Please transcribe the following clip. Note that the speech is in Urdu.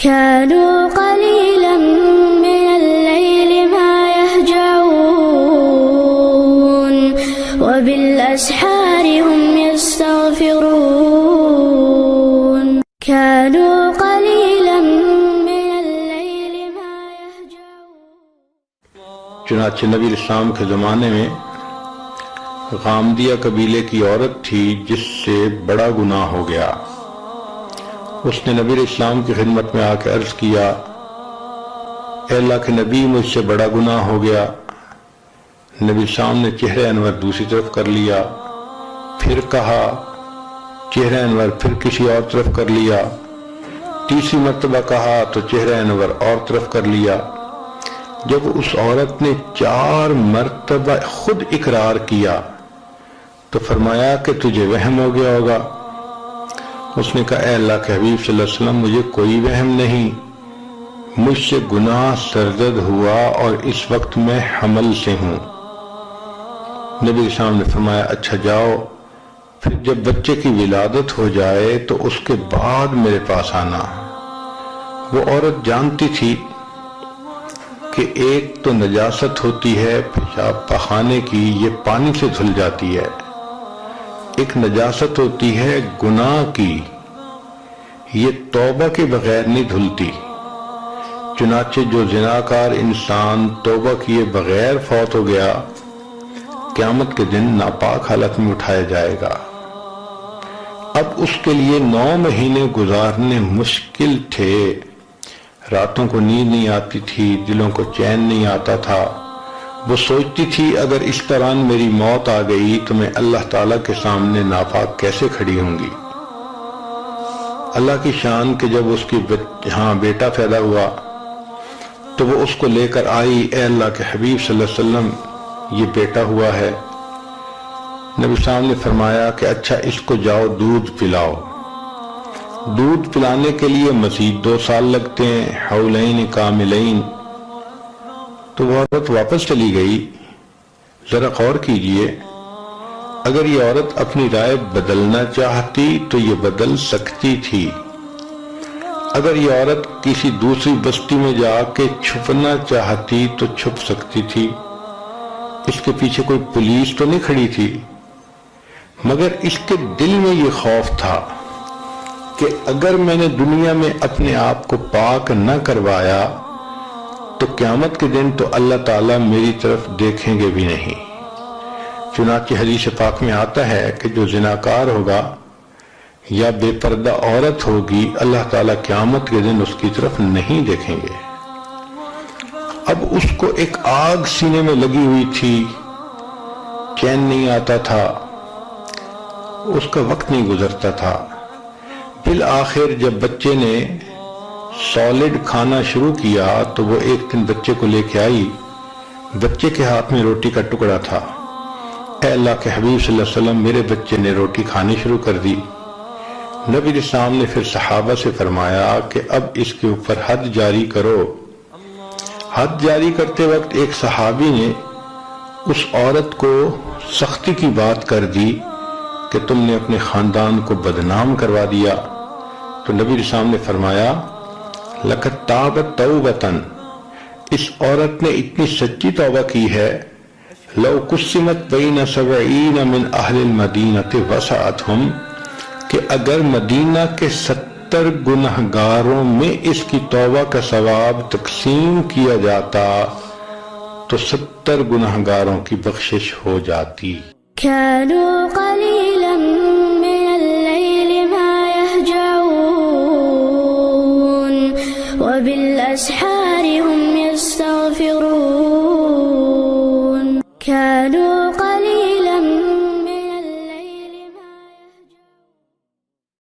كانوا قليلا من الليل ما يهجعون وبالأسحار هم يستغفرون كانوا قليلا من الليل ما يهجعون۔ چنانچہ نبی اسلام کے زمانے میں غامدیہ قبیلے کی عورت تھی جس سے بڑا گناہ ہو گیا۔ اس نے نبی اسلام کی خدمت میں آ کے عرض کیا، اے اللہ کے نبی، مجھ سے بڑا گناہ ہو گیا۔ نبی اسلام نے چہرہ انور دوسری طرف کر لیا، پھر کہا، چہرہ انور پھر کسی اور طرف کر لیا، تیسری مرتبہ کہا تو چہرہ انور اور طرف کر لیا۔ جب اس عورت نے 4 مرتبہ خود اقرار کیا تو فرمایا کہ تجھے وہم ہو گیا ہوگا۔ اس نے کہا، اے اللہ کے حبیب صلی اللہ علیہ وسلم، مجھے کوئی وہم نہیں، مجھ سے گناہ سرزد ہوا اور اس وقت میں حمل سے ہوں۔ نبی اسلام نے فرمایا، اچھا جاؤ، پھر جب بچے کی ولادت ہو جائے تو اس کے بعد میرے پاس آنا۔ وہ عورت جانتی تھی کہ ایک تو نجاست ہوتی ہے پیشاب پخانے کی، یہ پانی سے دھل جاتی ہے، ایک نجاست ہوتی ہے گناہ کی، یہ توبہ کے بغیر نہیں دھلتی۔ چنانچہ جو زناکار انسان توبہ کیے بغیر فوت ہو گیا، قیامت کے دن ناپاک حالت میں اٹھایا جائے گا۔ اب اس کے لیے 9 مہینے گزارنے مشکل تھے، راتوں کو نیند نہیں آتی تھی، دلوں کو چین نہیں آتا تھا۔ وہ سوچتی تھی اگر اس دوران میری موت آ گئی تو میں اللہ تعالیٰ کے سامنے ناپاک کیسے کھڑی ہوں گی۔ اللہ کی شان کہ جب اس کی بیٹا پیدا ہوا تو وہ اس کو لے کر آئی، اے اللہ کے حبیب صلی اللہ علیہ وسلم، یہ بیٹا ہوا ہے۔ نبی صاحب نے فرمایا کہ اچھا اس کو جاؤ دودھ پلاؤ۔ دودھ پلانے کے لیے مزید 2 سال لگتے ہیں، حولین کاملین۔ تو وہ عورت واپس چلی گئی۔ ذرا غور کیجئے، اگر یہ عورت اپنی رائے بدلنا چاہتی تو یہ بدل سکتی تھی۔ اگر یہ عورت کسی دوسری بستی میں جا کے چھپنا چاہتی تو چھپ سکتی تھی، اس کے پیچھے کوئی پولیس تو نہیں کھڑی تھی۔ مگر اس کے دل میں یہ خوف تھا کہ اگر میں نے دنیا میں اپنے آپ کو پاک نہ کروایا تو قیامت کے دن تو اللہ تعالیٰ میری طرف دیکھیں گے بھی نہیں۔ چنانچہ حدیث پاک میں آتا ہے کہ جو زناکار ہوگا یا بے پردہ عورت ہوگی، اللہ تعالیٰ قیامت کے دن اس کی طرف نہیں دیکھیں گے۔ اب اس کو ایک آگ سینے میں لگی ہوئی تھی، چین نہیں آتا تھا، اس کا وقت نہیں گزرتا تھا۔ بالآخر جب بچے نے سالڈ کھانا شروع کیا تو وہ ایک دن بچے کو لے کے آئی، بچے کے ہاتھ میں روٹی کا ٹکڑا تھا۔ اے اللہ کے حبیب صلی اللہ علیہ وسلم، میرے بچے نے روٹی کھانی شروع کر دی۔ نبی اسلام نے پھر صحابہ سے فرمایا کہ اب اس کے اوپر حد جاری کرو۔ حد جاری کرتے وقت ایک صحابی نے اس عورت کو سختی کی بات کر دی کہ تم نے اپنے خاندان کو بدنام کروا دیا۔ تو نبی اسلام نے فرمایا، لقد تابت توبتن، اس عورت نے اتنی سچی توبہ کی ہے، لو قسمت بین 70 من اہل المدینہ وسعتہم، کہ اگر مدینہ کے 70 گنہگاروں میں اس کی توبہ کا ثواب تقسیم کیا جاتا تو 70 گنہگاروں کی بخشش ہو جاتی۔ كانوا قليلا من الليل ما يهجعون وبالأسحار